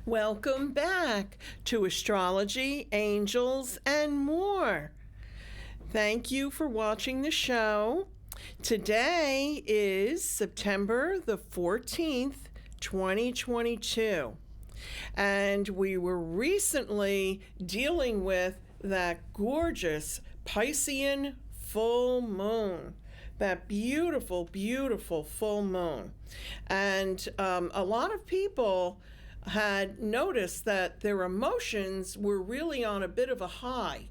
Welcome back to Astrology, Angels, and More. Thank you for watching the show. Today is September the 14th, 2022. And we were recently dealing with that gorgeous Piscean full moon. That beautiful, beautiful full moon. And a lot of people had noticed that their emotions were really on a bit of a high.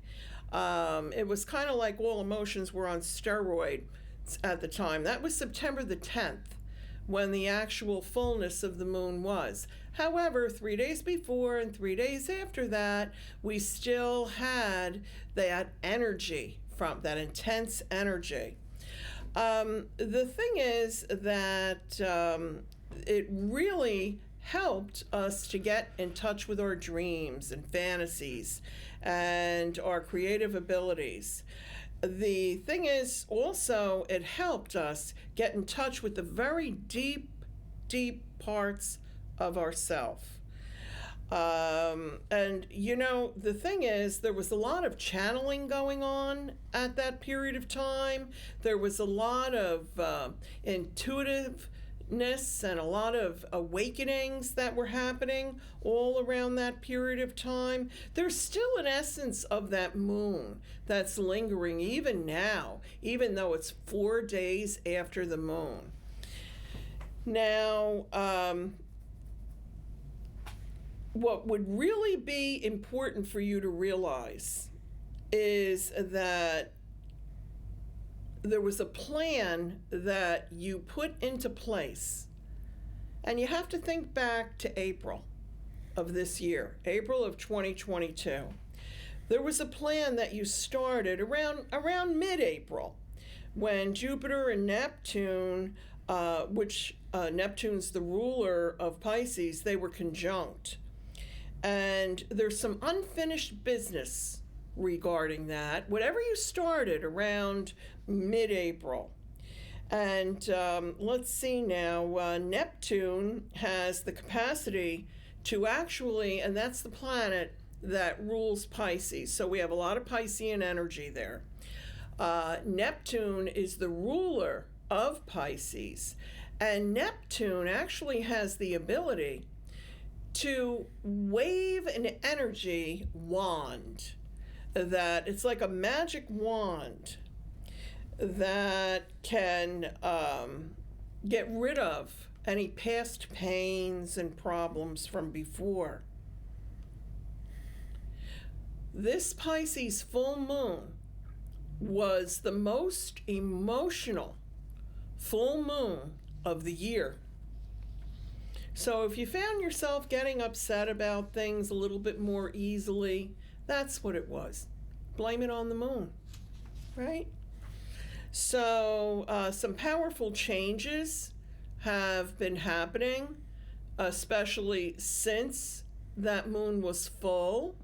It was kind of like all emotions were on steroid at the time. That was September the 10th, when the actual fullness of the moon was. However, 3 days before and 3 days after that, we still had that energy, from that intense energy. The thing is that it really helped us to get in touch with our dreams and fantasies and our creative abilities. The thing is also, it helped us get in touch with the very deep, deep parts of ourself. And you know, the thing is, there was a lot of channeling going on at that period of time. There was a lot of intuitiveness and a lot of awakenings that were happening all around that period of time. There's still an essence of that moon that's lingering even now, even though it's 4 days after the moon. Now, what would really be important for you to realize is that there was a plan that you put into place. And you have to think back to April of this year, April of 2022. There was a plan that you started around mid-April, when Jupiter and Neptune, which Neptune's the ruler of Pisces, they were conjunct. And there's some unfinished business regarding that, whatever you started around mid-April. And let's see now, Neptune has the capacity to actually, and that's the planet that rules Pisces, so we have a lot of Piscean energy there. Neptune is the ruler of Pisces, and Neptune actually has the ability to wave an energy wand. That it's like a magic wand that can get rid of any past pains and problems from before. This Pisces full moon was the most emotional full moon of the year. So if you found yourself getting upset about things a little bit more easily, that's what it was. Blame it on the moon, right? So some powerful changes have been happening, especially since that moon was full.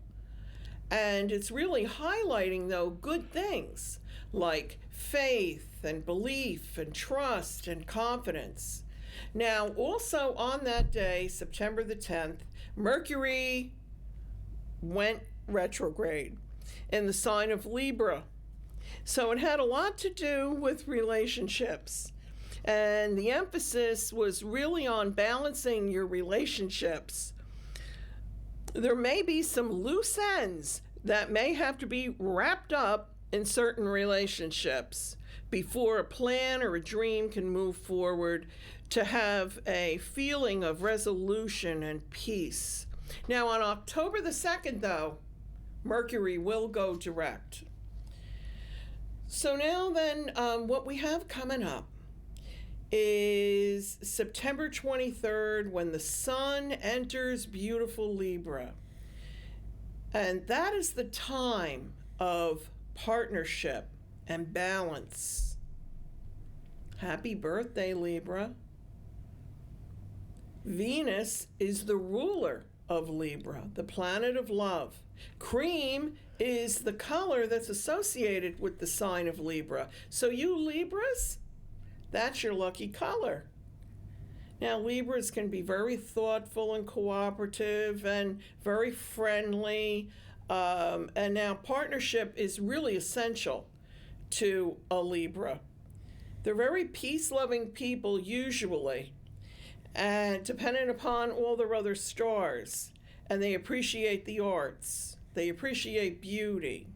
And it's really highlighting, though, good things like faith and belief and trust and confidence. Now, also on that day, September the 10th, Mercury went retrograde in the sign of Libra. So it had a lot to do with relationships. And the emphasis was really on balancing your relationships. There may be some loose ends that may have to be wrapped up in certain relationships before a plan or a dream can move forward to have a feeling of resolution and peace. Now, on October the 2nd, though, Mercury will go direct. So now then, what we have coming up is September 23rd, when the sun enters beautiful Libra. And that is the time of partnership and balance. Happy birthday, Libra. Venus is the ruler of Libra, the planet of love. Cream is the color that's associated with the sign of Libra. So you Libras, that's your lucky color. Now, Libras can be very thoughtful and cooperative and very friendly. And now, partnership is really essential to a Libra. They're very peace-loving people usually, and dependent upon all their other stars. And they appreciate the arts. They appreciate beauty.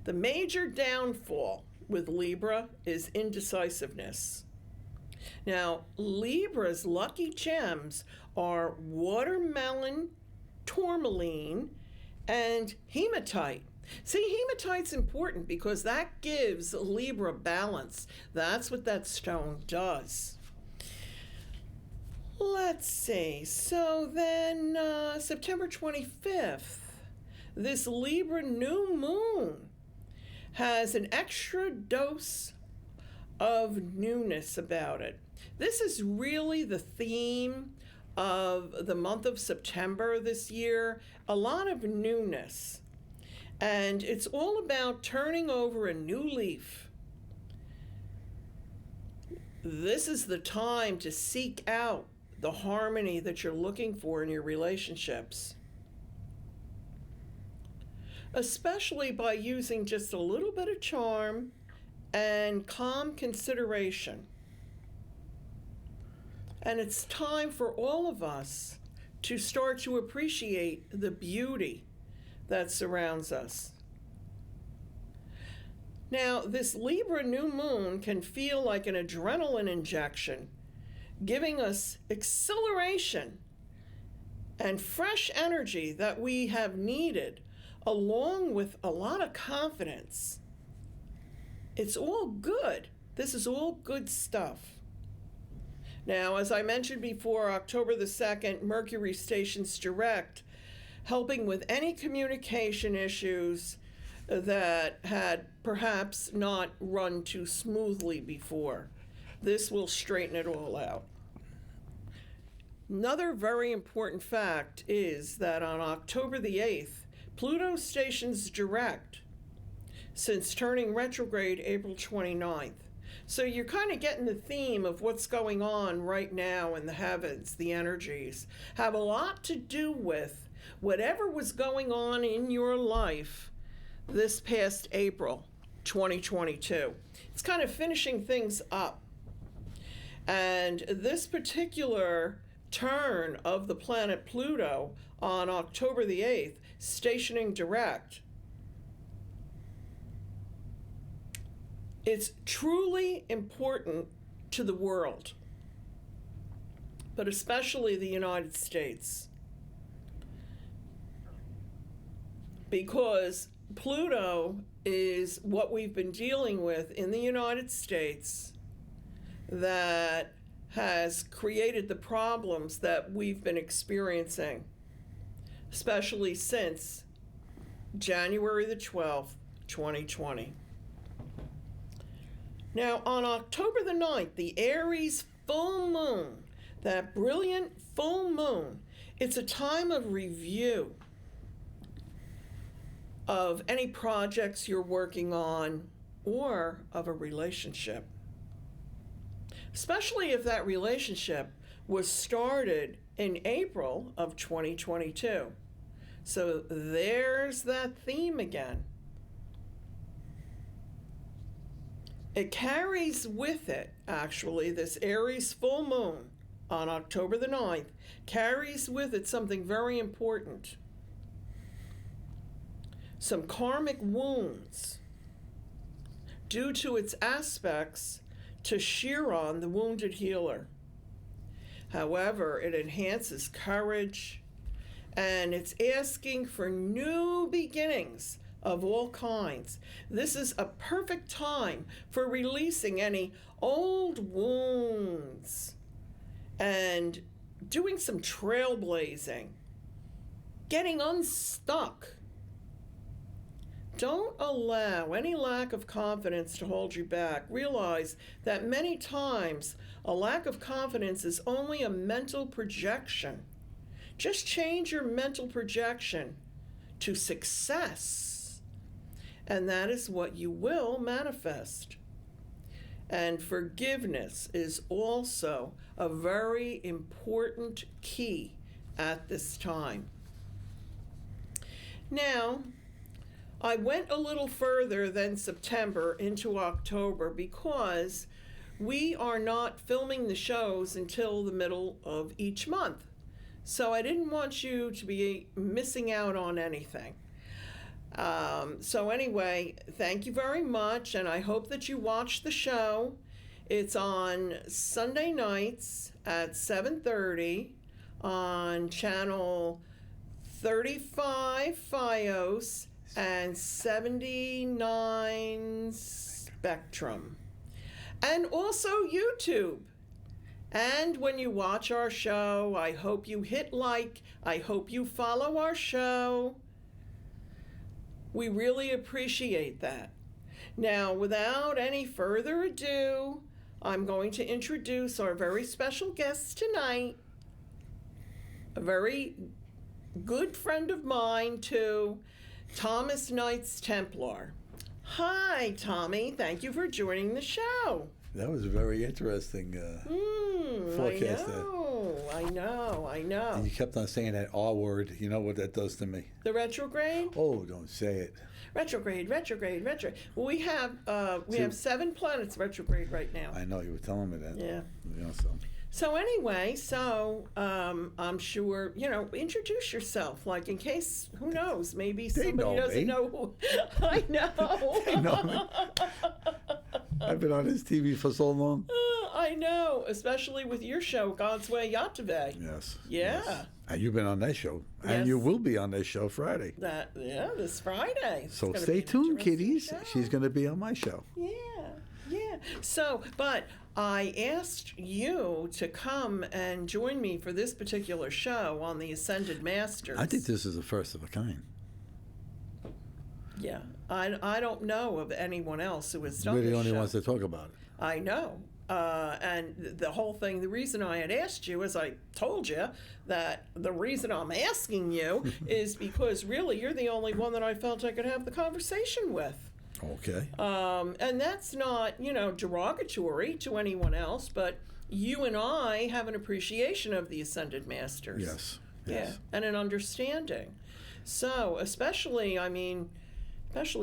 The major downfall with Libra is indecisiveness. Now, Libra's lucky gems are watermelon, tourmaline, and hematite. See, hematite's important because that gives Libra balance. That's what that stone does. Let's see. So then, September 25th, this Libra new moon has an extra dose of newness about it. This is really the theme of the month of September this year, a lot of newness. And it's all about turning over a new leaf. This is the time to seek out the harmony that you're looking for in your relationships, especially by using just a little bit of charm and calm consideration. And it's time for all of us to start to appreciate the beauty that surrounds us. Now, this Libra new moon can feel like an adrenaline injection, giving us acceleration and fresh energy that we have needed, along with a lot of confidence. It's all good. This is all good stuff. Now, as I mentioned before, October the 2nd, Mercury stations direct, helping with any communication issues that had perhaps not run too smoothly before. This will straighten it all out. Another very important fact is that on October the 8th, Pluto stations direct since turning retrograde April 29th. So you're kind of getting the theme of what's going on right now in the heavens. The energies have a lot to do with whatever was going on in your life this past April 2022. It's kind of finishing things up. And this particular turn of the planet Pluto on October the 8th, stationing direct, it's truly important to the world, but especially the United States, because Pluto is what we've been dealing with in the United States that has created the problems that we've been experiencing, especially since January the 12th, 2020. Now, on October the 9th, the Aries full moon, that brilliant full moon, it's a time of review of any projects you're working on or of a relationship, especially if that relationship was started in April of 2022. So there's that theme again. It carries with it, actually, this Aries full moon on October the 9th, carries with it something very important. Some karmic wounds due to its aspects to Chiron, the wounded healer. However, it enhances courage, and it's asking for new beginnings of all kinds. This is a perfect time for releasing any old wounds and doing some trailblazing, getting unstuck. Don't allow any lack of confidence to hold you back. Realize that many times a lack of confidence is only a mental projection. Just change your mental projection to success, and that is what you will manifest. And forgiveness is also a very important key at this time. Now, I went a little further than September into October because we are not filming the shows until the middle of each month. So I didn't want you to be missing out on anything. So anyway, thank you very much, and I hope that you watch the show. It's on Sunday nights at 7:30 on channel 35 Fios and 79 Spectrum. And also YouTube. And when you watch our show, I hope you hit like. I hope you follow our show. We really appreciate that. Now, without any further ado, I'm going to introduce our very special guest tonight. A very good friend of mine, too, Thomas Knights Templar. Hi, Tommy. Thank you for joining the show. That was a very interesting forecast. I know. And you kept on saying that R word. You know what that does to me? The retrograde? Oh, don't say it. Retrograde. Well, we have 7 planets retrograde right now. I know, you were telling me that. Yeah. You know, So anyway, I'm sure, introduce yourself, like in case, who knows, maybe somebody doesn't know who. I know. They know me. I've been on this TV for so long. I know, especially with your show, God's Way Yatave. Yes. Yeah. Yes. And you've been on that show. Yes. And you will be on this show Friday. This Friday. So stay tuned, kiddies. Show. She's going to be on my show. Yeah. So, but I asked you to come and join me for this particular show on the Ascended Masters. I think this is the first of a kind. Yeah. I don't know of anyone else who has done this We're the only show. ones that talk about it. I know. And the whole thing, the reason I had asked you, as I told you, that the reason I'm asking you is because really you're the only one that I felt I could have the conversation with. Okay. And that's not, derogatory to anyone else, but you and I have an appreciation of the Ascended Masters. Yes. Yeah, and an understanding. So, especially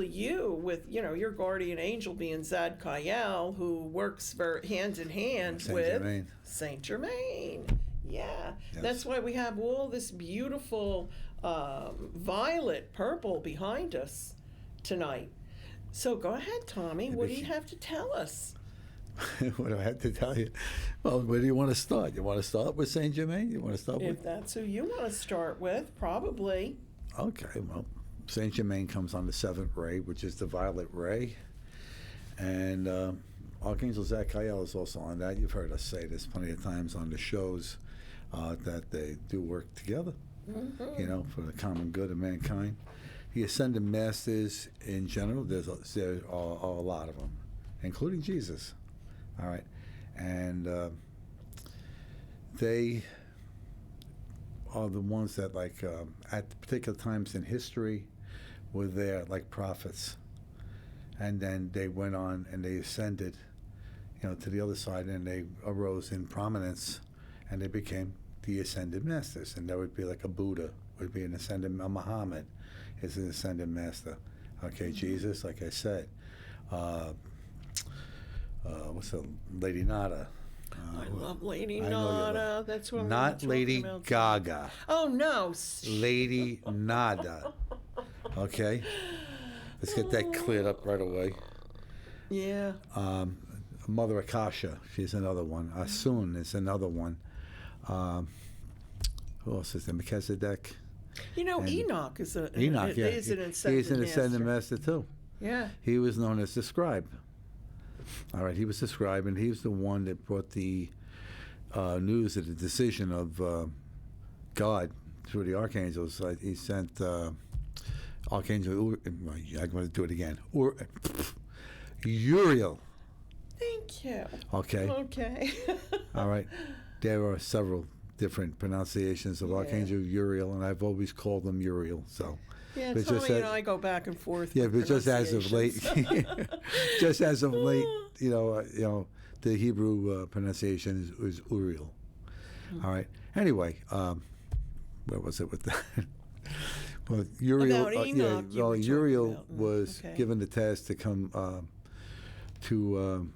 you with, your guardian angel being Zad Kayal, who works hand in hand with Saint Germain. Yeah, yes. That's why we have all this beautiful violet purple behind us tonight. So go ahead, Tommy. What do you have to tell us? What do I have to tell you? Well, where do you want to start? You want to start with Saint Germain? You want to start with? If that's who you want to start with, probably. Okay, well, Saint Germain comes on the 7th ray, which is the violet ray. And Archangel Zachariel is also on that. You've heard us say this plenty of times on the shows that they do work together, for the common good of mankind. The Ascended Masters in general, there are a lot of them, including Jesus. All right. And they are the ones that, at particular times in history, were there like prophets. And then they went on and they ascended, to the other side, and they arose in prominence, and they became the Ascended Masters. And that would be like a Buddha, would be an Ascended, a Muhammad is an Ascended Master. Okay, Jesus, like I said. What's the Lady Nada? I love Lady Nada. That's what not Lady Gaga. Oh no, Lady Nada. Okay, let's get that cleared up right away. Yeah. Mother Akasha, she's another one. Asun is another one. Who else is there? Melchizedek. Enoch is an Enoch. Yeah, he's an Ascended Master too. Yeah. He was known as the scribe. All right, he was the scribe, and he was the one that brought the news of the decision of God through the archangels. He sent Archangel, I'm going to do it again, Uriel. Thank you. Okay. Okay. All right. There are several different pronunciations of Archangel Uriel, and I've always called him Uriel. So. Yeah, But Tommy just and I go back and forth. Yeah, with but just as of late, pronunciations. just as of late, the Hebrew pronunciation is Uriel. All right. Anyway, where was it with that? Well, Uriel. About Enoch, you were talking Uriel about. was Okay. given the task to come to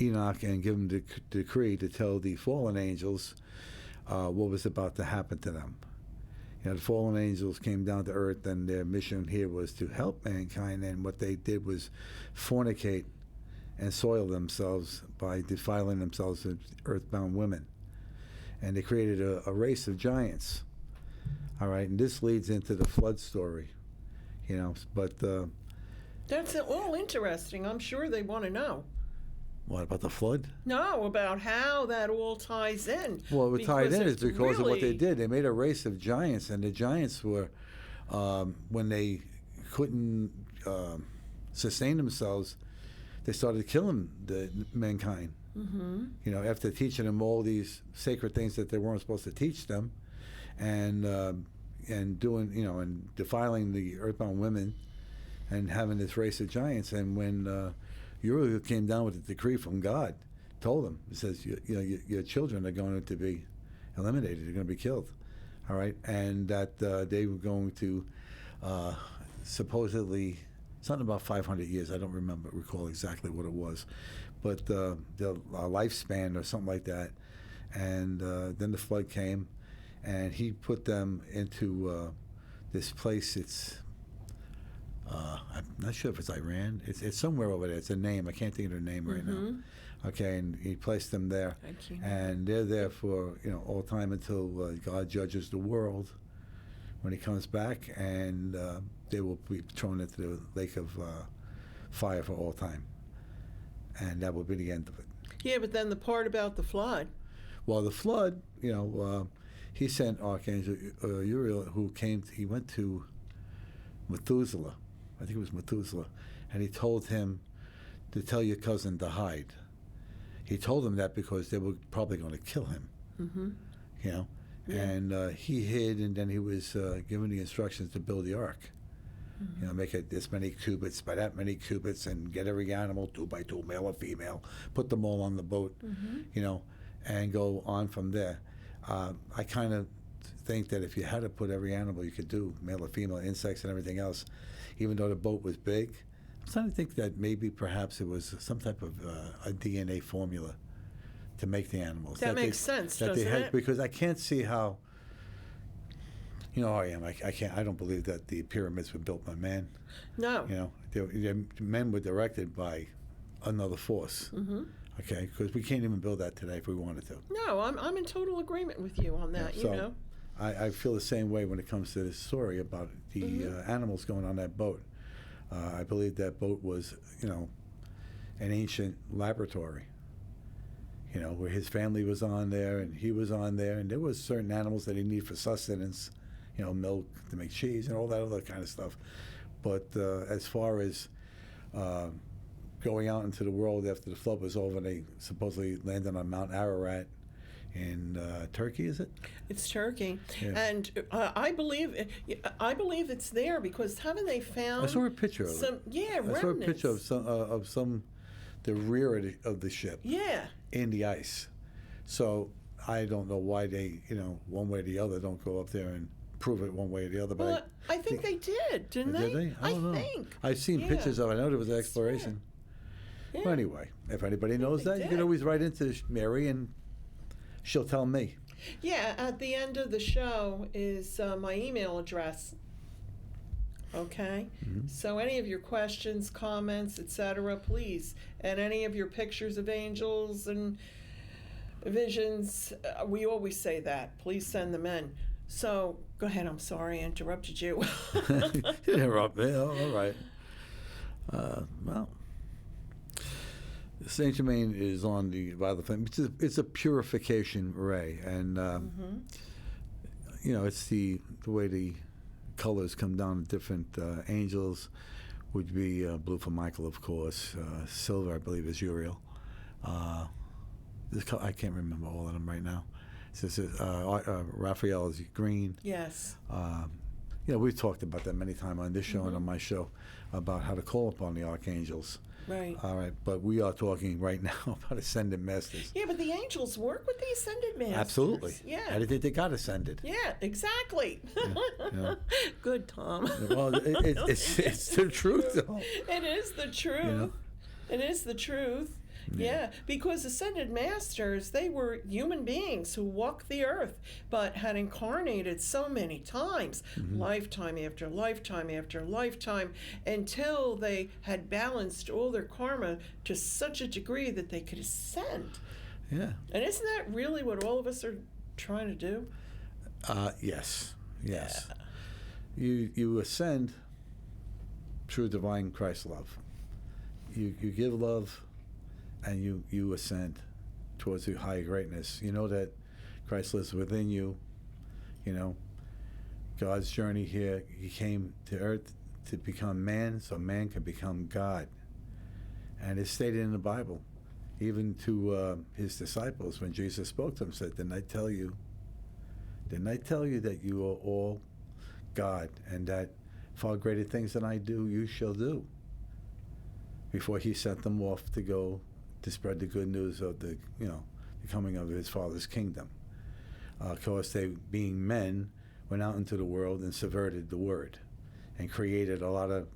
Enoch and give him the decree to tell the fallen angels what was about to happen to them. The fallen angels came down to earth, and their mission here was to help mankind, and what they did was fornicate and soil themselves by defiling themselves with earthbound women. And they created a race of giants. All right, and this leads into the flood story, but... That's all interesting. I'm sure they want to know. What, about the flood? No, about how that all ties in. Well, what tied in is it's because of what they really- did. They made a race of giants, and the giants were, when they couldn't sustain themselves, they started killing the mankind. Mm-hmm. After teaching them all these sacred things that they weren't supposed to teach them, and doing, and defiling the earthbound women, and having this race of giants. And when Uriel came down with a decree from God, told them, it says, your children are going to be eliminated. They're going to be killed. All right, and that they were going to supposedly, something about 500 years. I don't recall exactly what it was, but the lifespan or something like that. And then the flood came, and he put them into this place. It's I'm not sure if it's Iran. It's somewhere over there. It's a name. I can't think of their name right now. Okay, and he placed them there, and they're there for all time until God judges the world when He comes back, and they will be thrown into the lake of fire for all time, and that will be the end of it. Yeah, but then the part about the flood. Well, the flood, He sent Archangel Uriel, he went to Methuselah. I think it was Methuselah, and he told him to tell your cousin to hide. He told him that because they were probably going to kill him. Mm-hmm. And he hid, and then he was given the instructions to build the ark. Make it this many cubits by that many cubits, and get every animal 2 by 2, male or female, put them all on the boat, and go on from there. I kind of think that if you had to put every animal you could do, male or female, insects and everything else, even though the boat was big, I'm starting to think that maybe perhaps it was some type of a DNA formula to make the animals. That makes sense, doesn't it? Because I can't see how, I am. I can't. I don't believe that the pyramids were built by man. No. Men were directed by another force. Mm-hmm. Okay, because we can't even build that today if we wanted to. No, I'm in total agreement with you on that. So I feel the same way when it comes to this story about the animals going on that boat. I believe that boat was, an ancient laboratory. Where his family was on there and he was on there, and there was certain animals that he needed for sustenance, milk to make cheese and all that other kind of stuff. But as far as going out into the world after the flood was over, they supposedly landed on Mount Ararat in Turkey, is it? It's Turkey, Yeah. and I believe it's there because haven't they found? I saw a picture of some, it. Yeah, I saw a picture of the rear of the ship. Yeah. In the ice. So I don't know why they, one way or the other, don't go up there and prove it one way or the other. But Well, I think they did, didn't they? Did they? I don't know. think. I've seen Yeah. pictures of it. I know there was exploration. Yeah. Well, anyway, if anybody knows they that, you did. can always write into Mary and she'll tell me. Yeah, at the end of the show is my email address. Okay? Mm-hmm. So any of your questions, comments, etc., please. And any of your pictures of angels and visions, we always say that. Please send them in. So, go ahead. I'm sorry I interrupted you. Interrupt me. Oh, all right. Well, Saint Germain is on the violet flame. It's a purification ray, and it's the way the colors come down. Different angels would be blue for Michael, of course. Silver, I believe, is Uriel. I can't remember all of them right now. Raphael is green. Yes. We've talked about that many times on this show and on my show about how to call upon the archangels. Right. All right, but we are talking right now about ascended masters. Yeah, but the angels work with the ascended masters. Absolutely. Yeah. They got ascended. Yeah, exactly. Good, Tom. Well, it's the truth, though. It is the truth. It is the truth. Yeah, because ascended masters, they were human beings who walked the earth, but had incarnated so many times, lifetime after lifetime after lifetime, until they had balanced all their karma to such a degree that they could ascend. Yeah. And isn't that really what all of us are trying to do? Yes. You ascend through divine Christ love. You give love, and you ascend towards the higher greatness. You know that Christ lives within you. God's journey here, he came to earth to become man so man could become God. And it's stated in the Bible, even to his disciples, when Jesus spoke to them, said, didn't I tell you that you are all God, and that far greater things than I do, you shall do? Before he sent them off to go to spread the good news of the coming of his Father's kingdom. Of course, they, being men, went out into the world and subverted the word and created a lot of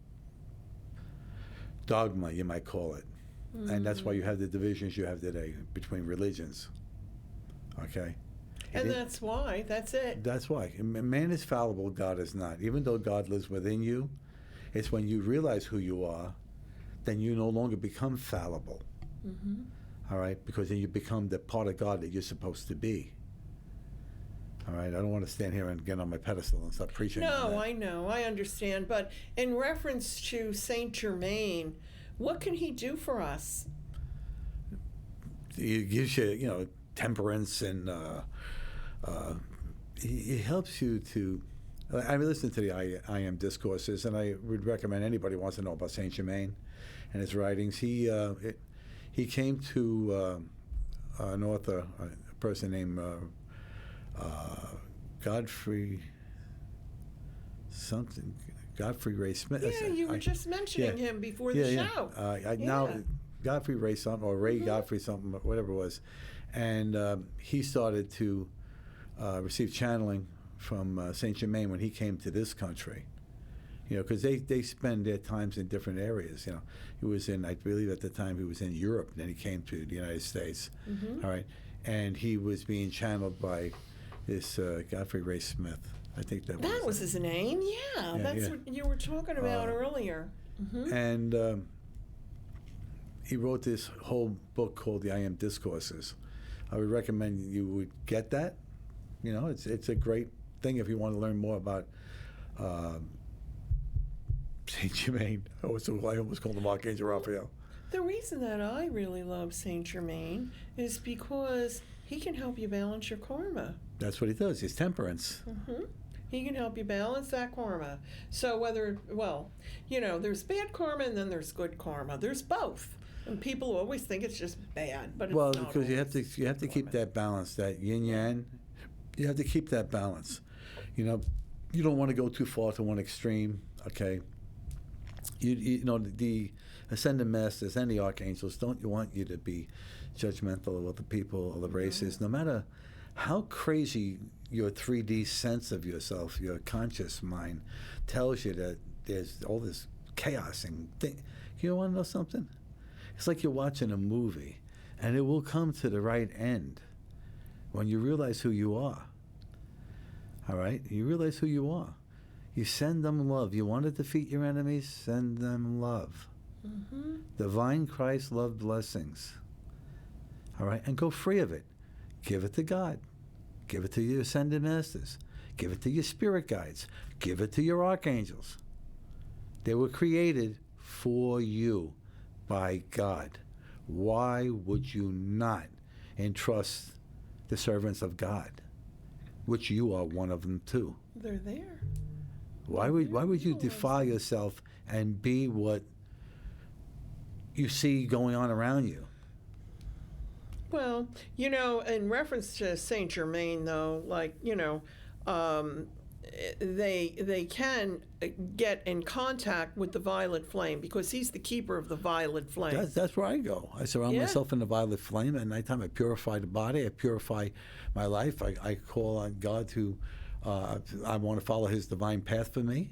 dogma, you might call it. And that's why you have the divisions you have today between religions. Okay? And that's why. That's it. That's why. Man is fallible, God is not. Even though God lives within you, it's when you realize who you are, then you no longer become fallible. All right? Because then you become the part of God that you're supposed to be. All right? I don't want to stand here and get on my pedestal and start preaching. No, I know. I understand. But in reference to Saint Germain, what can he do for us? He gives you, temperance, and he helps you to. I listened to the I Am discourses, and I would recommend anybody who wants to know about Saint Germain and his writings. He came to an author, a person named Godfrey Ray Smith. Yeah, you were just mentioning him before the show. Now Godfrey Ray something, or Ray Godfrey something, whatever it was. And he started to receive channeling from Saint Germain when he came to this country. Because they spend their times in different areas. He was in, I believe at the time, he was in Europe, and then he came to the United States. All right, and he was being channeled by this Godfrey Ray Smith. I think that was his name. Yeah, that's what you were talking about earlier. And he wrote this whole book called the I Am Discourses. I would recommend you would get that. It's a great thing if you want to learn more about Saint Germain. I almost called him Archangel Raphael. The reason that I really love Saint Germain is because he can help you balance your karma. That's what he does. He's temperance. He can help you balance that karma. So there's bad karma and then there's good karma. There's both. And people always think it's just bad, but it's not. Well, because you have to keep that balance, that yin yang. You have to keep that balance. You don't want to go too far to one extreme. Okay. The ascended masters and the archangels don't want you to be judgmental of other people or the races, no matter how crazy your 3D sense of yourself, your conscious mind, tells you that there's all this chaos and thing. You want to know something? It's like you're watching a movie, and it will come to the right end when you realize who you are. All right? You realize who you are. You send them love. You want to defeat your enemies? Send them love. Divine Christ love blessings. All right? And go free of it. Give it to God. Give it to your ascended masters. Give it to your spirit guides. Give it to your archangels. They were created for you by God. Why would you not entrust the servants of God, which you are one of them too? They're there. Why would you defile yourself and be what you see going on around you? Well, in reference to Saint Germain, though, like, they can get in contact with the violet flame because he's the keeper of the violet flame. That's where I go. I surround Yeah. myself in the violet flame. At nighttime, I purify the body. I purify my life. I call on God to, I want to follow his divine path for me.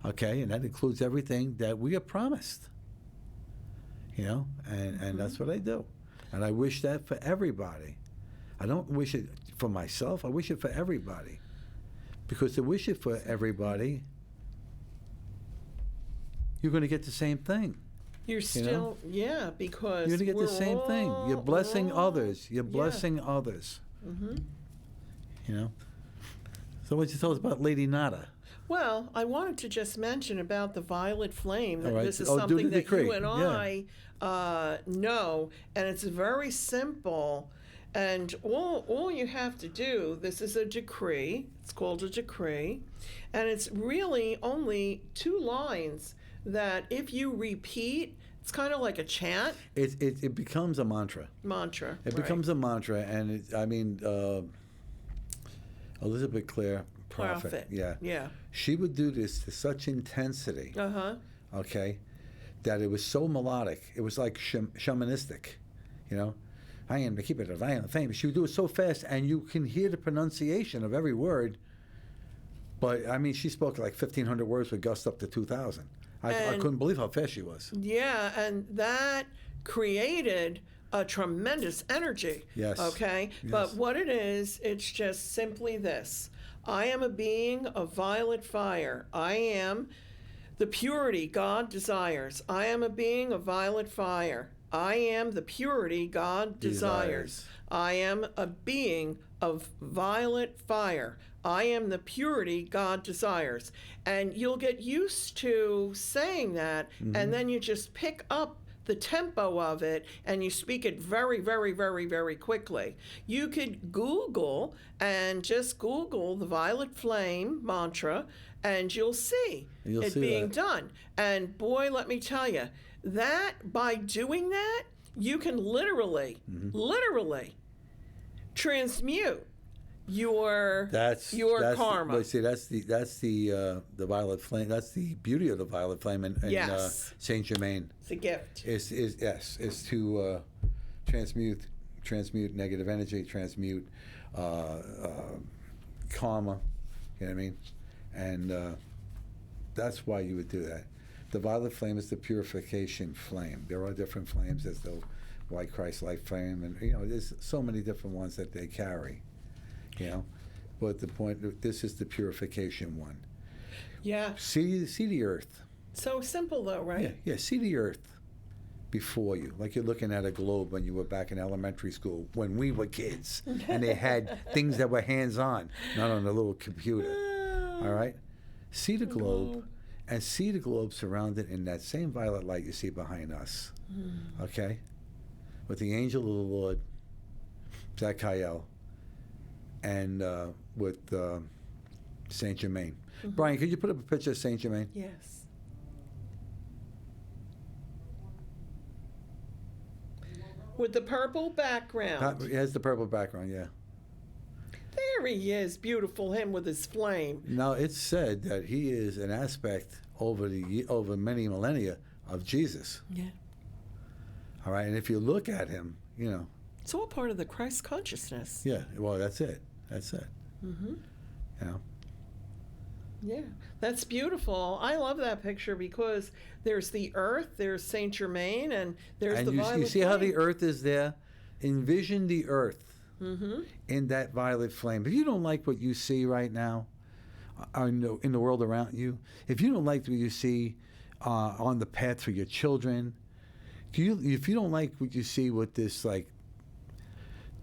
Okay, and that includes everything that we are promised. And that's what I do. And I wish that for everybody. I don't wish it for myself. I wish it for everybody. Because to wish it for everybody, you're going to get the same thing. You're still, because you're going to get the same thing. You're blessing others. You're blessing others. Mm-hmm. So what you tell us about Lady Nada? Well, I wanted to just mention about the violet flame. That All right. This is Do the something that decree. you and I know, and it's very simple. And all you have to do, this is a decree. It's called a decree. And it's really only 2 lines that if you repeat, it's kind of like a chant. It becomes a mantra. It becomes a mantra. And Elizabeth Clare, prophet. Yeah. She would do this to such intensity. Okay. That it was so melodic. It was like shamanistic. I am the keeper of the violet flame. She would do it so fast, and you can hear the pronunciation of every word. But, she spoke like 1,500 words with gusts up to 2,000. I couldn't believe how fast she was. Yeah, and that created a tremendous energy. Yes. Okay? Yes. But what it is, it's just simply this. I am a being of violet fire. I am the purity God desires. I am a being of violet fire. I am the purity God desires. I am a being of violet fire. I am the purity God desires. And you'll get used to saying that, and then you just pick up the tempo of it, and you speak it very, very, very, very quickly. You could Google the violet flame mantra, and you'll see it being done. And boy, let me tell you, that by doing that, you can literally transmute your karma. Well, see, that's the violet flame. That's the beauty of the violet flame in Saint Germain. It's a gift. Is to transmute negative energy, transmute karma. You know what I mean? And that's why you would do that. The violet flame is the purification flame. There are different flames. There's the white Christ-like flame, and there's so many different ones that they carry. But the point, this is the purification one. Yeah. See the earth. So simple, though, right? Yeah. See the earth before you, like you're looking at a globe when you were back in elementary school, when we were kids, and they had things that were hands-on, not on a little computer. All right. See the globe. And see the globe surrounded in that same violet light you see behind us. Okay? With the angel of the Lord, Zachariel, and with Saint Germain. Brian, could you put up a picture of Saint Germain? Yes. With the purple background. It has the purple background, yeah. There he is, beautiful, him with his flame. Now, it's said that he is an aspect over many millennia of Jesus. Yeah. All right, and if you look at him, It's all part of the Christ consciousness. Yeah, well, that's it. Mm-hmm. Yeah. Yeah, that's beautiful. I love that picture because there's the earth, there's Saint Germain, and there's the violet you see flame. how the earth is there? Envision the earth in that violet flame. If you don't like what you see right now in the world around you, if you don't like what you see on the path for your children, if you don't like what you see with this, like,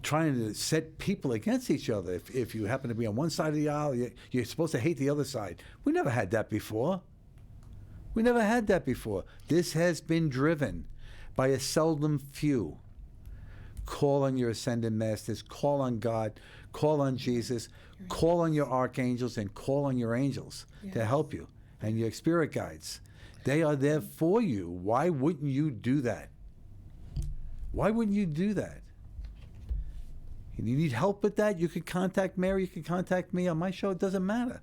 trying to set people against each other, if you happen to be on one side of the aisle, you're supposed to hate the other side. We never had that before. This has been driven by a seldom few. Call on your ascended masters, call on God, call on Jesus, call on your archangels, and call on your angels to help you, and your spirit guides. They are there for you. Why wouldn't you do that? You need help with that? You can contact Mary. You can contact me on my show. It doesn't matter.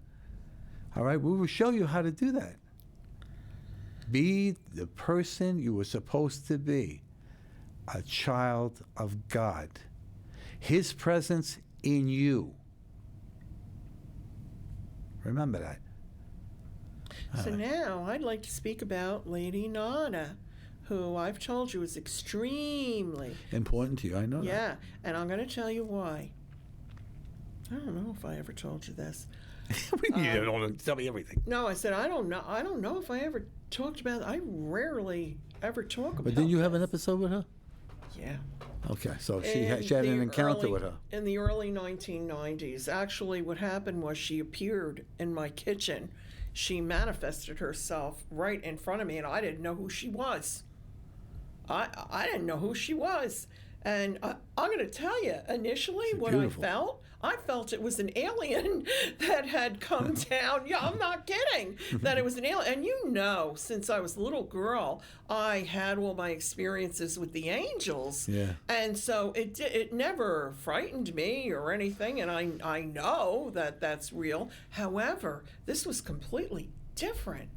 All right? We will show you how to do that. Be the person you were supposed to be, a child of God. His presence in you. Remember that. So now I'd like to speak about Lady Nada, who I've told you is extremely important to you. I know that. Yeah, and I'm going to tell you why. I don't know if I ever told you this. You don't tell me everything. No, I said I don't know. I don't know if I ever talked about. I rarely ever talk about. But didn't you have this. an episode with her? Yeah. Okay, so she had an encounter with her. In the early 1990s. Actually, what happened was she appeared in my kitchen. She manifested herself right in front of me, and I didn't know who she was. I didn't know who she was. And I'm going to tell you, initially, what I felt it was an alien that had come down. Yeah, I'm not kidding. That it was an alien. And you know, since I was a little girl, I had all my experiences with the angels. Yeah. And so it never frightened me or anything. And I know that that's real. However, this was completely different.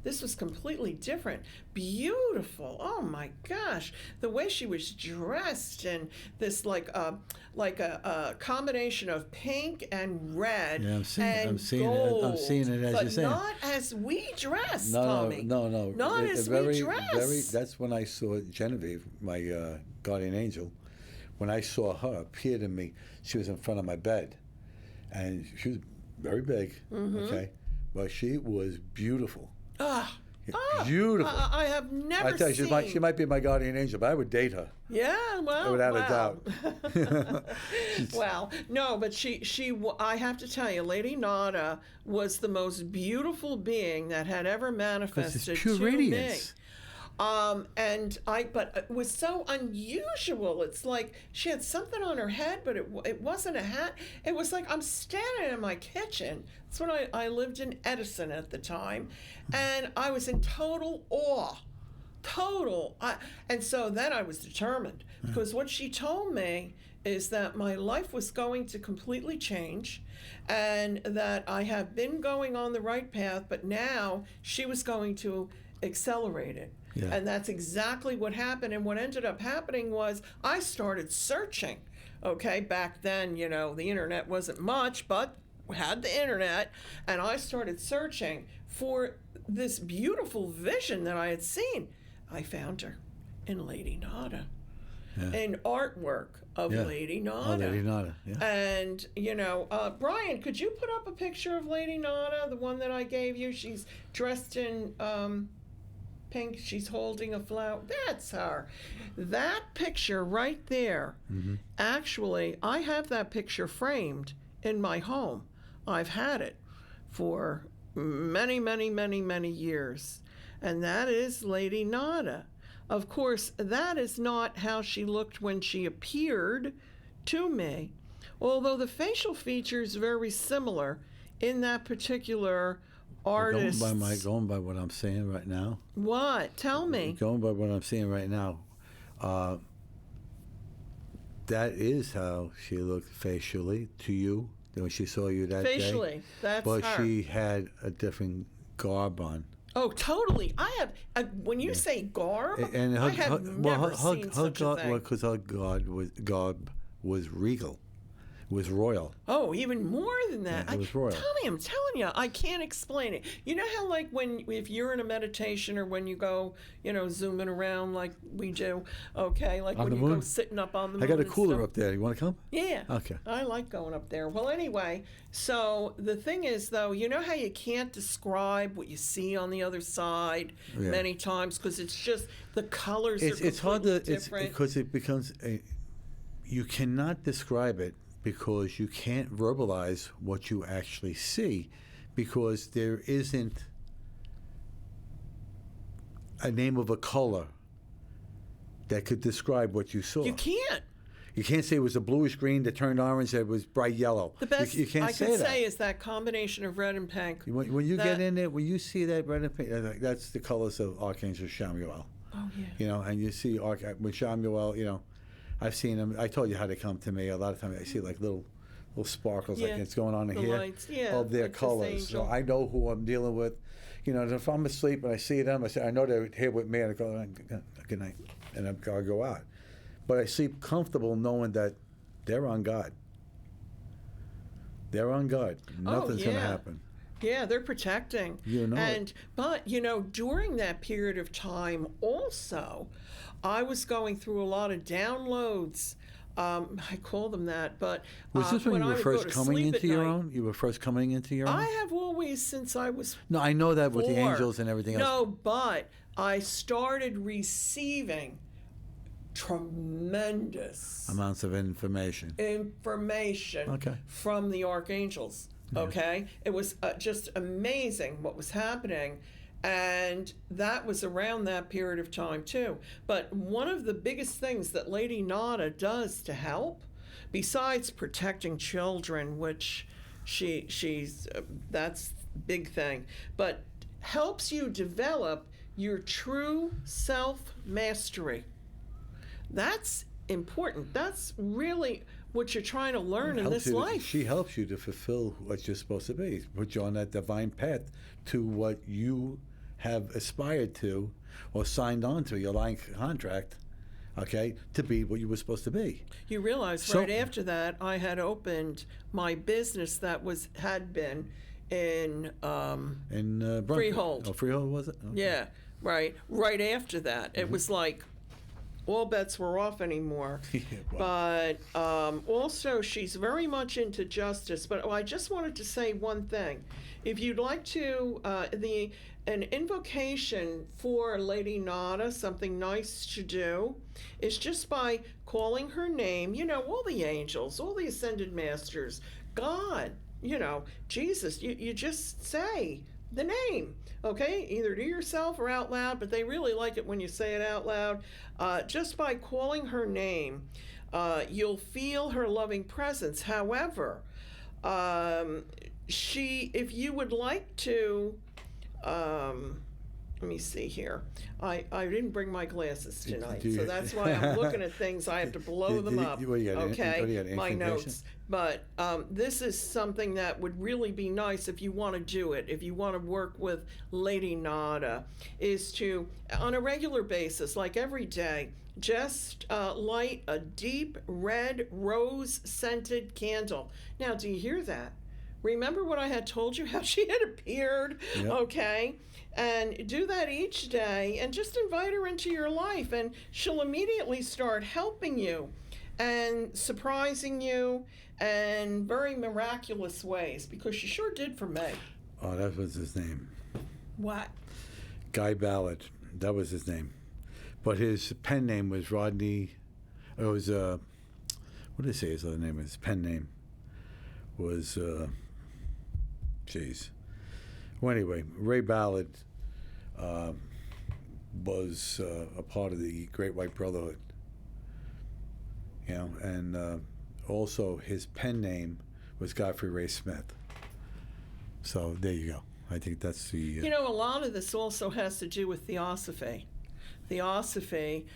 This was completely different. Beautiful. Oh my gosh. The way she was dressed, and this like a combination of pink and red and gold. I'm seeing it as you're saying. But not as we dress, No. Tommy. No. Not as we dress. That's when I saw Genevieve, my guardian angel. When I saw her appear to me, she was in front of my bed. And she was very big, okay? But she was beautiful. Beautiful. I have never I tell you, seen. she might be my guardian angel, but I would date her. Yeah, well, without a doubt. Well, no, but I have to tell you, Lady Nada was the most beautiful being that had ever manifested pure to radiance. me. But it was so unusual. It's like she had something on her head, but it wasn't a hat. It was like I'm standing in my kitchen. That's when I lived in Edison at the time, and I was in total awe. And so then I was determined, because what she told me is that my life was going to completely change, and that I have been going on the right path, but now she was going to accelerate it. Yeah. And that's exactly what happened. And what ended up happening was I started searching. Okay, back then, the internet wasn't much, but we had the internet. And I started searching for this beautiful vision that I had seen. I found her in Lady Nada. Yeah. An artwork of Lady Nada. Oh, Lady Nada, yeah. And, Brian, could you put up a picture of Lady Nada, the one that I gave you? She's dressed in pink. She's holding a flower. That's her. That picture right there. Actually, I have that picture framed in my home. I've had it for many, many, many, many years. And that is Lady Nada. Of course, that is not how she looked when she appeared to me. Although the facial features very similar in that particular artist. Going by what I'm saying right now. What? Tell me. Going by what I'm seeing right now, that is how she looked facially to you when she saw you that day. Facially, that's her. But she had a different garb on. Oh, totally. I have. When you say garb, and I have never seen such a thing. Because her garb was regal. Was royal. Oh, even more than that. Yeah, it was royal. Tommy, I'm telling you, I can't explain it. You know how, like, if you're in a meditation, or when you go, zooming around like we do, okay, like on when the you moon? go sitting up on the moon. I got a and cooler stuff. up there. You want to come? Yeah. Okay. I like going up there. Well, anyway, so the thing is, though, you know how you can't describe what you see on the other side many times, because it's just the colors are it's hard to different. because it becomes you cannot describe it, because you can't verbalize what you actually see, because there isn't a name of a color that could describe what you saw. You can't. You can't say it was a bluish green that turned orange, that was bright yellow. The best you can't I say could that. say is that combination of red and pink. When you get in there, when you see that red and pink, that's the colors of Archangel Shamuel. Oh, yeah. And you see when Shamuel, I've seen them. I told you how they come to me. A lot of times I see like little sparkles, like it's going on in the here, lights, yeah, of their like this colors. So angel. I know who I'm dealing with. You know, and if I'm asleep and I see them, I say, I know they're here with me, and I go, good night, and I go out. But I sleep comfortable knowing that they're on guard. They're on guard. Nothing's going to happen. Yeah, they're protecting. You know But, during that period of time also, I was going through a lot of downloads. I call them that, but was this when you were first coming into your night, own? You were first coming into your own? I have always, since I was No, I know that with the 4. angels and everything else. No, but I started receiving tremendous Amounts of information. information from the archangels. Okay, it was just amazing what was happening, and that was around that period of time too. But one of the biggest things that Lady Nada does to help, besides protecting children, which she's that's big thing, but helps you develop your true self mastery. That's important. That's really what you're trying to learn in this life. She helps you to fulfill what you're supposed to be, put you on that divine path to what you have aspired to or signed on to, your line contract, to be what you were supposed to be. You realize right after that, I had opened my business that had been in Freehold. Oh, Freehold was it? Okay. Yeah, right. Right after that, it was like all bets were off anymore. Wow. But also, she's very much into justice. But I just wanted to say one thing. If you'd like to, an invocation for Lady Nada, something nice to do, is just by calling her name. All the angels, all the ascended masters, God, Jesus. You just say the name, okay? Either to yourself or out loud, but they really like it when you say it out loud. Just by calling her name, you'll feel her loving presence. However, if you would like to, let me see here. I didn't bring my glasses tonight, so that's why I'm looking at things. I have to blow them up. My notes. But this is something that would really be nice if you want to do it, if you want to work with Lady Nada, is to, on a regular basis, like every day, just light a deep red rose-scented candle. Now, do you hear that? Remember what I had told you, how she had appeared? Yep. Okay? And do that each day and just invite her into your life, and she'll immediately start helping you and surprising you in very miraculous ways, because she sure did for me. Oh, that was his name. What? Guy Ballard. That was his name. But his pen name was Rodney. It was, what did they say his other name? His pen name was, Well, anyway, Ray Ballard was a part of the Great White Brotherhood. And also his pen name was Godfrey Ray Smith. So there you go. I think that's the... a lot of this also has to do with Theosophy. Theosophy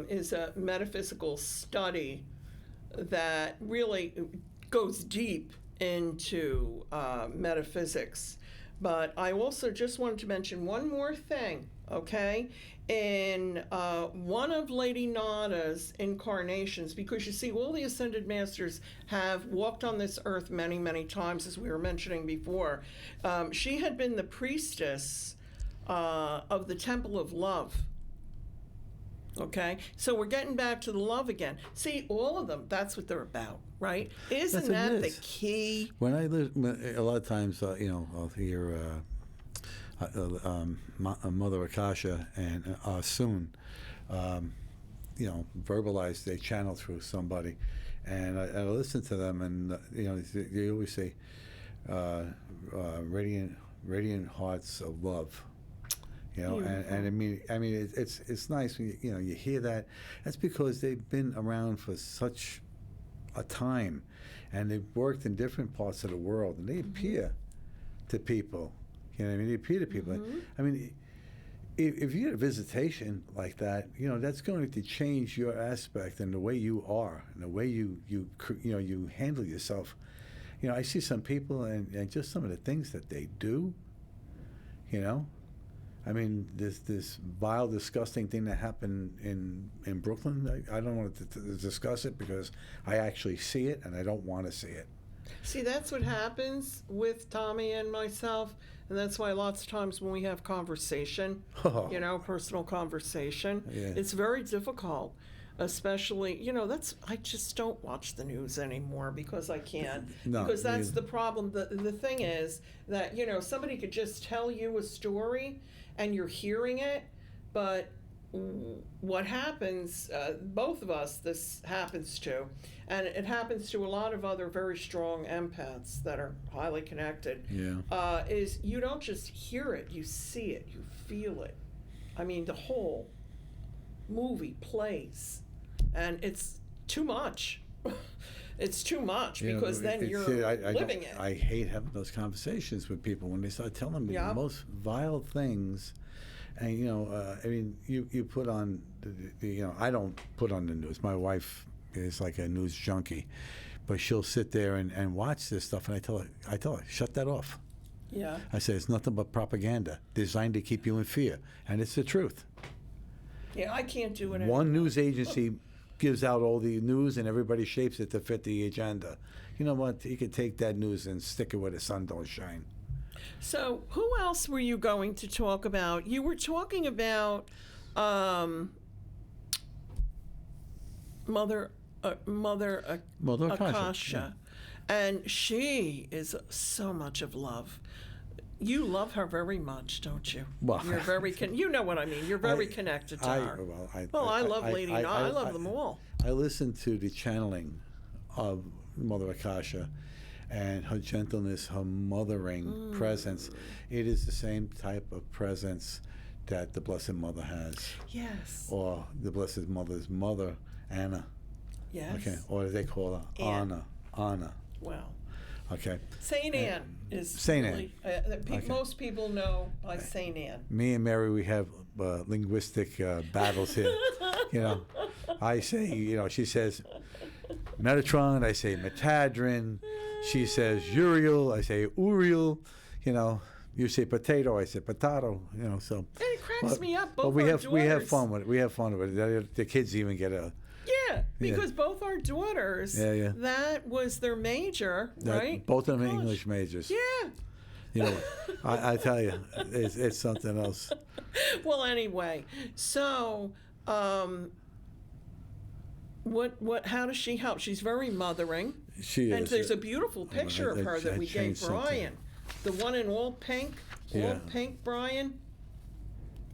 is a metaphysical study that really goes deep into metaphysics. But I also just wanted to mention one more thing, okay? In one of Lady Nada's incarnations, because you see, all the Ascended Masters have walked on this earth many, many times, as we were mentioning before. She had been the priestess of the Temple of Love. Okay, so we're getting back to the love again. See, all of them, that's what they're about, right? Isn't that the key? When I live, a lot of times, I'll hear Mother Akasha and Soon, verbalize, they channel through somebody. And I listen to them, and, they always say, radiant hearts of love. And I mean, it's nice when you hear that. That's because they've been around for such a time, and they've worked in different parts of the world, and they appear to people. They appear to people. I mean, if you get a visitation like that, that's going to change your aspect and the way you are and the way you handle yourself. I see some people and just some of the things that they do. I mean, this vile, disgusting thing that happened in Brooklyn. I don't want to discuss it because I actually see it and I don't want to see it. See, that's what happens with Tommy and myself, and that's why lots of times when we have conversation, personal conversation, it's very difficult. Especially, I just don't watch the news anymore because I can't. No, because that's the problem. The thing is that, somebody could just tell you a story and you're hearing it, but what happens, both of us, this happens to, and it happens to a lot of other very strong empaths that are highly connected, is you don't just hear it, you see it, you feel it. I mean, the whole movie plays. And it's too much. It's too much because then you're living it. I hate having those conversations with people when they start telling me the most vile things. And, I mean, you put on, I don't put on the news. My wife is like a news junkie. But she'll sit there and watch this stuff. And I tell her, shut that off. Yeah. I say, it's nothing but propaganda designed to keep you in fear. And it's the truth. Yeah, I can't do it anymore. One news agency gives out all the news and everybody shapes it to fit the agenda. You know what? You could take that news and stick it where the sun don't shine. So who else were you going to talk about? You were talking about Mother Akasha. And she is so much of love. You love her very much, don't you? Well, you're very you know what I mean. You're very connected to her. I love Lady Na. I love them all. I listen to the channeling of Mother Akasha and her gentleness, her mothering presence. It is the same type of presence that the Blessed Mother has. Yes. Or the Blessed Mother's mother, Anna. Yes. Okay. Or they call her Anna. Well. Okay. Saint Anne is Saint really, Anne. Most people know by Saint Anne. Me and Mary, we have linguistic battles here. I say, she says Metatron, I say Metadrin. She says Uriel, I say Uriel. You say potato, I say potato. So. And it cracks me up. Both but we have daughters. fun with it. We have fun with it. The kids even get a. Yeah, because both our daughters, that was their major, right? Both of them English majors. Yeah. I tell you, it's something else. Well, anyway, so how does she help? She's very mothering. She is. And there's a beautiful picture of her that we gave Brian. The one in all pink, Brian.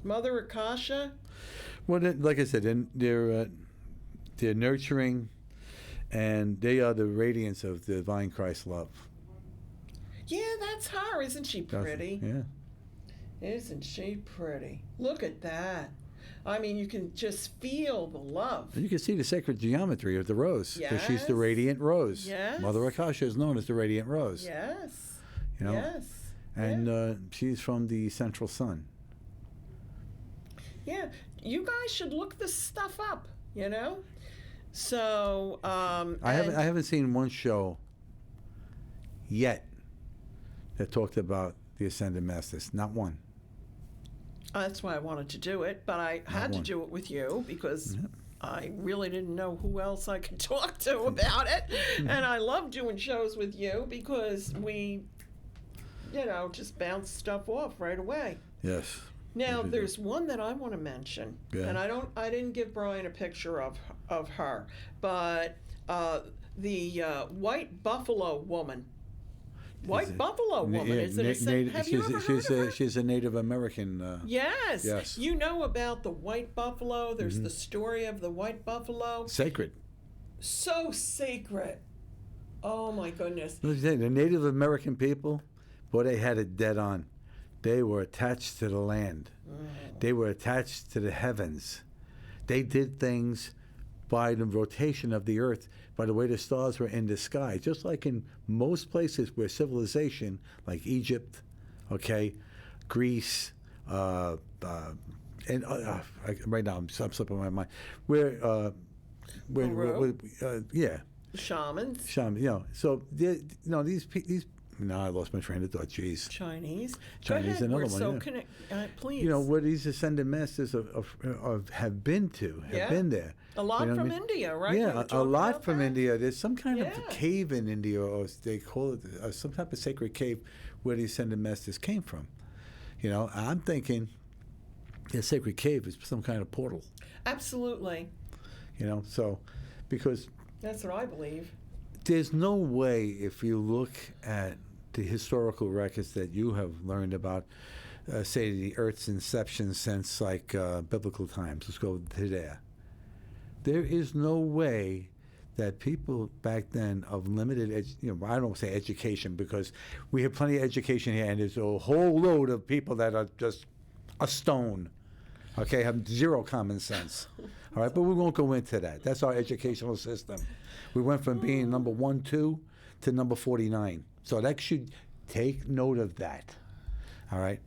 Mother Akasha. Well, like I said, they're nurturing, and they are the radiance of the divine Christ love. Yeah, that's her. Isn't she pretty? Yeah. Isn't she pretty? Look at that. I mean, you can just feel the love. You can see the sacred geometry of the rose. Yes. Because she's the radiant rose. Yes. Mother Akasha is known as the radiant rose. Yes. Yes. And she's from the central sun. Yeah. You guys should look this stuff up, So, I haven't seen one show yet that talked about the Ascended Masters. Not one. That's why I wanted to do it, but I had to do it with you because I really didn't know who else I could talk to about it. And I love doing shows with you because we, just bounce stuff off right away. Yes. Now, there's one that I want to mention, and I didn't give Brian a picture of her, but the white buffalo woman. White buffalo woman. Is it have you ever heard of her? She's a Native American. Yes. Yes. You know about the white buffalo. There's the story of the white buffalo. Sacred. So sacred. Oh, my goodness. The Native American people, boy, they had it dead on. They were attached to the land. They were attached to the heavens. They did things by the rotation of the earth, by the way the stars were in the sky. Just like in most places where civilization, like Egypt, Greece, right now I'm slipping my mind. We're yeah, Shamans. shaman. You know, so these. No, I lost my train of thought. Jeez. Chinese. Chinese, Go ahead. another We're one. so Yeah. please. You know where these ascended masters have been to, have been there. A lot You know from what I mean? India, right? You were Yeah, a talking lot about from that? India. There's some kind of Yeah. cave in India, or they call it some type of sacred cave where the ascended masters came from. You know, I'm thinking the sacred cave is some kind of portal. Absolutely. You know, so because That's what I believe. there's no way, if you look at the historical records that you have learned about, say, the Earth's inception since like biblical times. Let's go to there. There is no way that people back then of limited, I don't say education because we have plenty of education here, and there's a whole load of people that are just a stone, okay, have zero common sense. All right, but we won't go into that. That's our educational system. We went from being number 1, 2 to number 49. So that should take note of that. All right.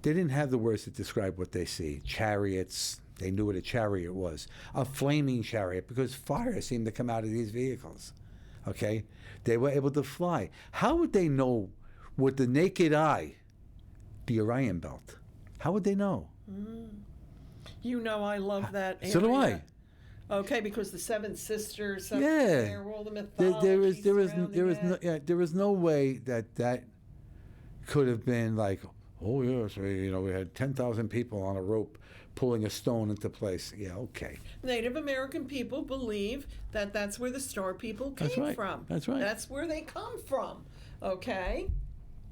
They didn't have the words to describe what they see. Chariots. They knew what a chariot was. A flaming chariot, because fire seemed to come out of these vehicles. Okay? They were able to fly. How would they know with the naked eye the Orion Belt? How would they know? You know I love that area. So do I. Okay, because the Seven Sisters up Yeah. there, all the mythology there is no way that could have been like, oh yes, we had 10,000 people on a rope pulling a stone into place. Yeah, okay. Native American people believe that that's where the star people came from. That's right. That's where they come from. Okay?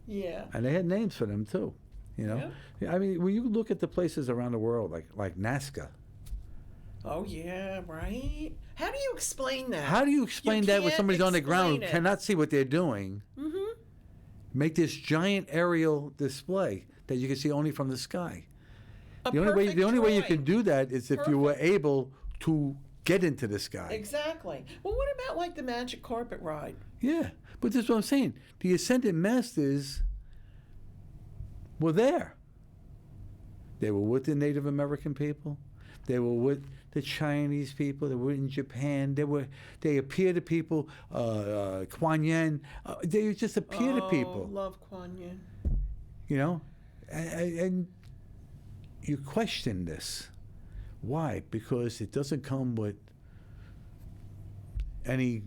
Yeah. And they had names for them too. You know, I mean, when you look at the places around the world, like Nazca. Oh yeah, right. How do you explain that? How do you explain that when can't somebody's on the ground explain it. cannot see what they're doing? Mm-hmm. Make this giant aerial display that you can see only from the sky. The only way you can do that is if you were able to get into the sky. Exactly. Well, what about like the magic carpet ride? Yeah, but this is what I'm saying. The ascended masters were there. They were with the Native American people. They were with the Chinese people. They were in Japan. They appear to people. Kuan Yin. They just appear to people. Love Kuan Yin. You know, and you question this. Why? Because it doesn't come with any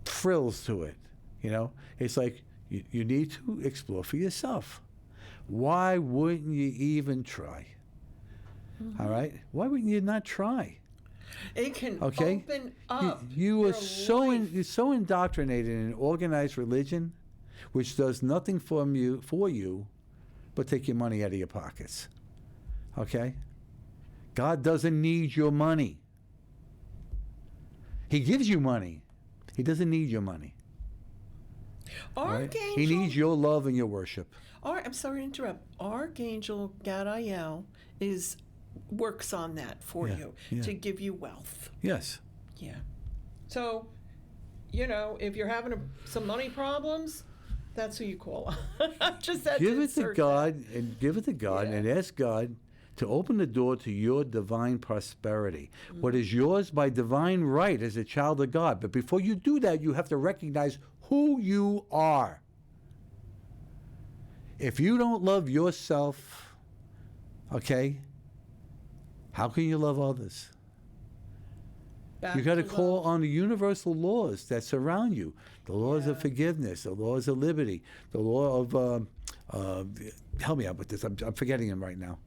frills to it. You know, it's like you need to explore for yourself. Why wouldn't you even try? Mm-hmm. All right? Why wouldn't you not try? It can open up. You are you're so indoctrinated in an organized religion, which does nothing for you, but take your money out of your pockets. Okay? God doesn't need your money. He gives you money. He doesn't need your money. Archangel. Right? He needs your love and your worship. I'm sorry to interrupt. Archangel Gadiel works on that for you to give you wealth. Yes. Yeah. So, if you're having some money problems, that's who you call. Just that. Give it to God and ask God to open the door to your divine prosperity. Mm-hmm. What is yours by divine right as a child of God. But before you do that, you have to recognize who you are. If you don't love yourself, okay, how can you love others? You got to call on the universal laws that surround you. The laws of forgiveness, the laws of liberty, the law of, help me out with this, I'm forgetting them right now.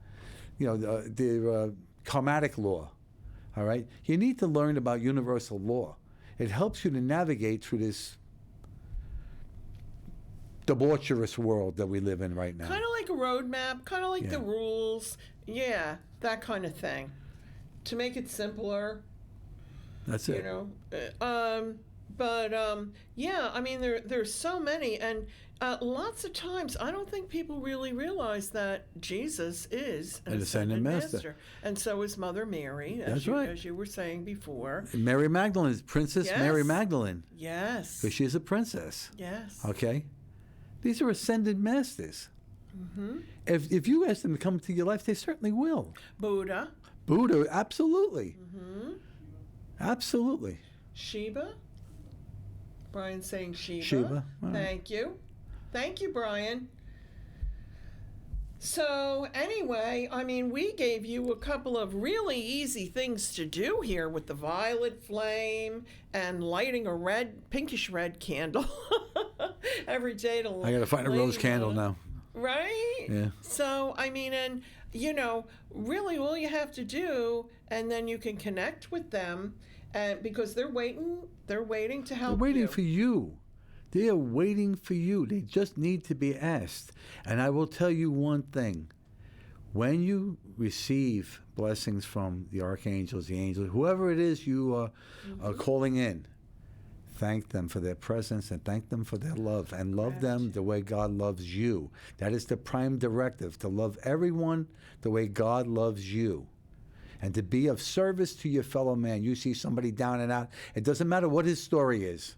The karmatic law, all right? You need to learn about universal law. It helps you to navigate through this debaucherous world that we live in right now. Kind of like a roadmap, kind of like the rules. Yeah, that kind of thing. To make it simpler. That's it. I mean, there's so many, and lots of times I don't think people really realize that Jesus is an ascended master. And so is Mother Mary, as you were saying before. Mary Magdalene is Princess Mary Magdalene. Yes. Because she's a princess. Yes. Okay? These are ascended masters. If you ask them to come into your life, they certainly will. Buddha. Buddha, absolutely. Absolutely. Shiva. Brian's saying Shiva. Shiva. All right. Thank you. Thank you, Brian. So anyway, I mean, we gave you a couple of really easy things to do here with the violet flame and lighting a pinkish red candle every day to I got to find a rose candle now. Right? Yeah. So, I mean, and, you know, really all you have to do, and then you can connect with them, and because they're waiting to help you. They're waiting for you. They are waiting for you. They just need to be asked. And I will tell you one thing. When you receive blessings from the archangels, the angels, whoever it is you are calling in, thank them for their presence and thank them for their love. And love them the way God loves you. That is the prime directive, to love everyone the way God loves you. And to be of service to your fellow man. You see somebody down and out, it doesn't matter what his story is.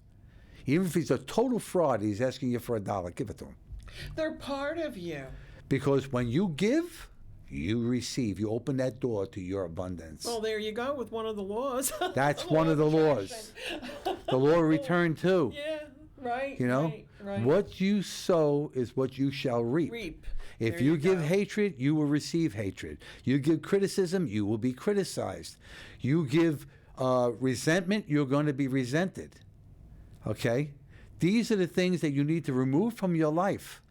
Even if he's a total fraud, he's asking you for $1, give it to him. They're part of you. Because when you give, you receive. You open that door to your abundance. Well, there you go with one of the laws. That's one of the laws. The law of return too. Yeah, right. You know, right. What you sow is what you shall reap. If you give hatred, you will receive hatred. You give criticism, you will be criticized. You give resentment, you're going to be resented. Okay? These are the things that you need to remove from your life.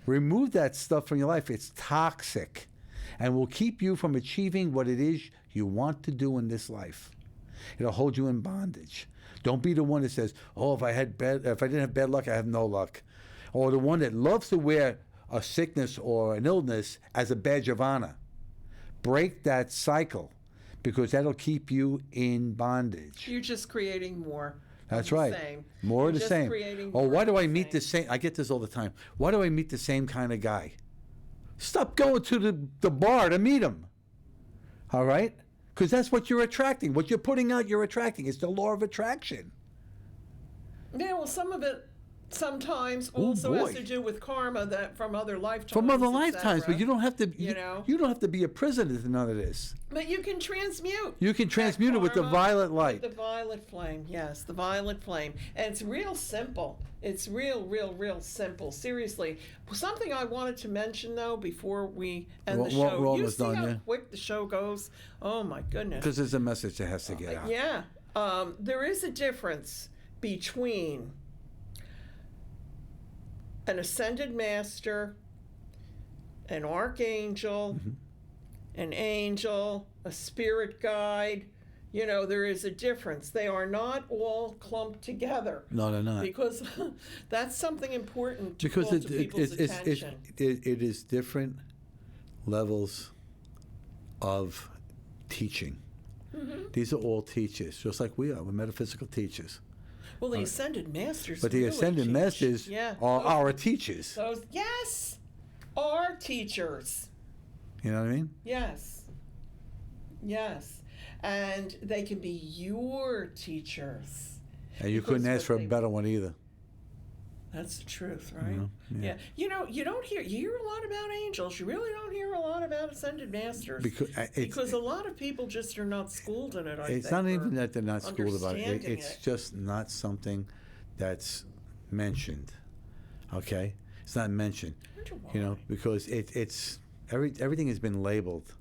Remove that stuff from your life. It's toxic and will keep you from achieving what it is you want to do in this life. It'll hold you in bondage. Don't be the one that says, oh, if I didn't have bad luck, I have no luck. Or the one that loves to wear a sickness or an illness as a badge of honor. Break that cycle, because that'll keep you in bondage. You're just creating more. That's right. More of the same. Oh, why do I meet the same? I get this all the time. Why do I meet the same kind of guy? Stop going to the bar to meet him. All right? Because that's what you're attracting. What you're putting out, you're attracting. It's the law of attraction. Yeah, well, some of it sometimes also has to do with karma that from other lifetimes. From other lifetimes, but you don't have to. You know, you don't have to be a prisoner to none of this. But you can transmute. You can transmute it with the violet light. With the violet flame, yes, the violet flame, and it's real simple. It's real simple. Seriously, something I wanted to mention though before we end the show. We're you see done, how quick the show goes? Oh my goodness! Because there's a message that has to get out. Yeah, there is a difference between an ascended master, an archangel, an angel, a spirit guide. You know, there is a difference. They are not all clumped together. No, they're not. Because that's something important to call to people's attention. It is different levels of teaching. These are all teachers, just like we are. We're metaphysical teachers. Well, the ascended masters. But the ascended masters are our teachers. Those, yes, are teachers. You know what I mean? Yes. And they can be your teachers. And you couldn't ask for a better one either. That's the truth, right? Yeah. You know, you hear a lot about angels. You really don't hear a lot about ascended masters. Because a lot of people just are not schooled in it, I think. It's not even that they're not schooled about it. It's just not something that's mentioned. Okay? It's not mentioned. You know, because it's everything has been labeled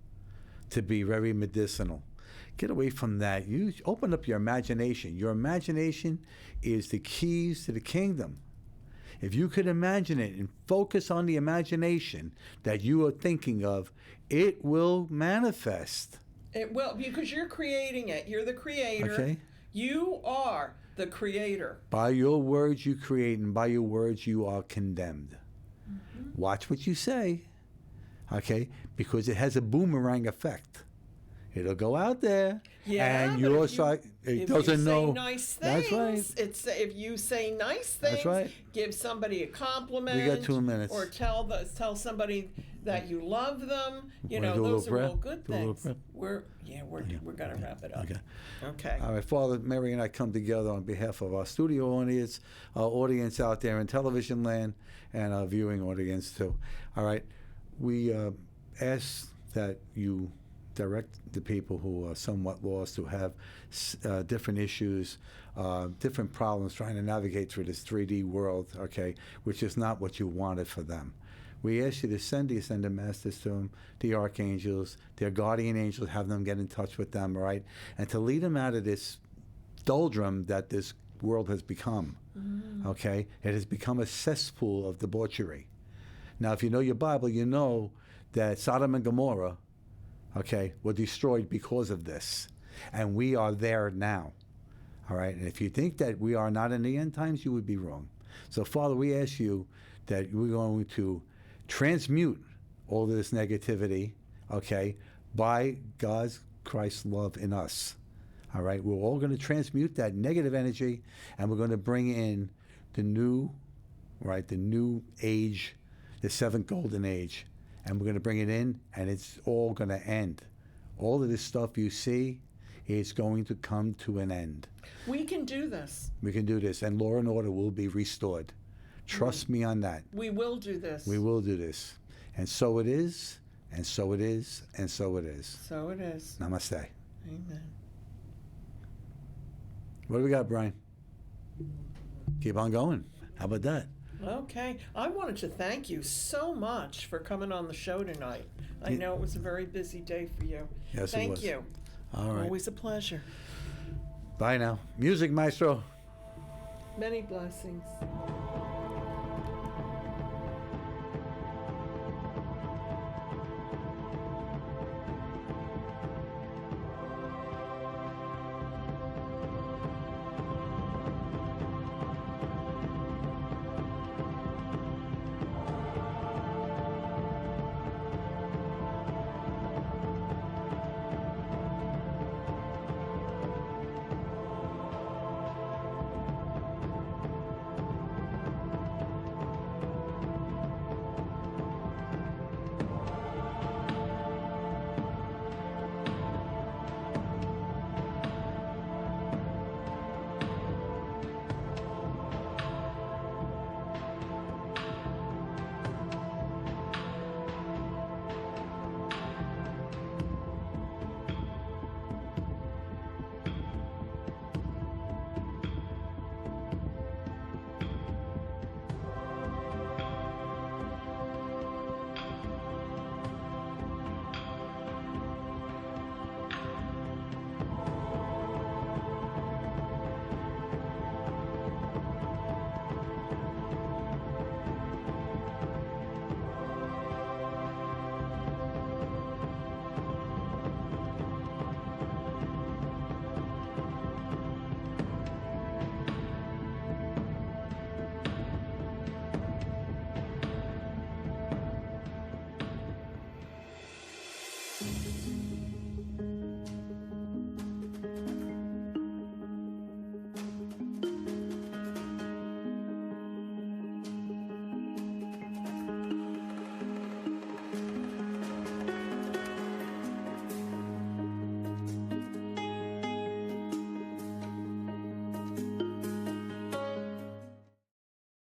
to be very medicinal. Get away from that. You open up your imagination. Your imagination is the keys to the kingdom. If you could imagine it and focus on the imagination that you are thinking of, it will manifest. It will, because you're creating it. You're the creator. Okay. You are the creator. By your words you create, and by your words you are condemned. Watch what you say, okay? Because it has a boomerang effect. It'll go out there, and your side it doesn't know. Nice things, that's right. It's if you say nice things. That's right. Give somebody a compliment. We got 2 minutes. Or tell somebody that you love them. You Wanna know, do a little those are prayer? all good Do a little things. prayer? We're gonna wrap it up. Okay. Okay. All right, Father, Mary and I come together on behalf of our studio audience, our audience out there in television land, and our viewing audience too. All right, we ask that you direct the people who are somewhat lost, who have different issues, different problems, trying to navigate through this 3D world, okay, which is not what you wanted for them. We ask you to send the Ascended Masters to them, the archangels, their guardian angels, have them get in touch with them, right? And to lead them out of this doldrum that this world has become, okay? It has become a cesspool of debauchery. Now, if you know your Bible, you know that Sodom and Gomorrah, okay, were destroyed because of this. And we are there now, all right? And if you think that we are not in the end times, you would be wrong. So, Father, we ask you that we're going to transmute all of this negativity, okay, by God's Christ's love in us. All right, we're all going to transmute that negative energy, and we're going to bring in the new, right, the new age, the seventh golden age, and we're going to bring it in, and it's all going to end. All of this stuff you see is going to come to an end. We can do this. We can do this, and law and order will be restored. Trust me on that. We will do this. We will do this. And so it is, and so it is, and so it is. So it is. Namaste. Amen. What do we got, Brian? Keep on going. How about that? Okay. I wanted to thank you so much for coming on the show tonight. I know it was a very busy day for you. Yes, it was. Thank you. All right. Always a pleasure. Bye now. Music, maestro. Many blessings.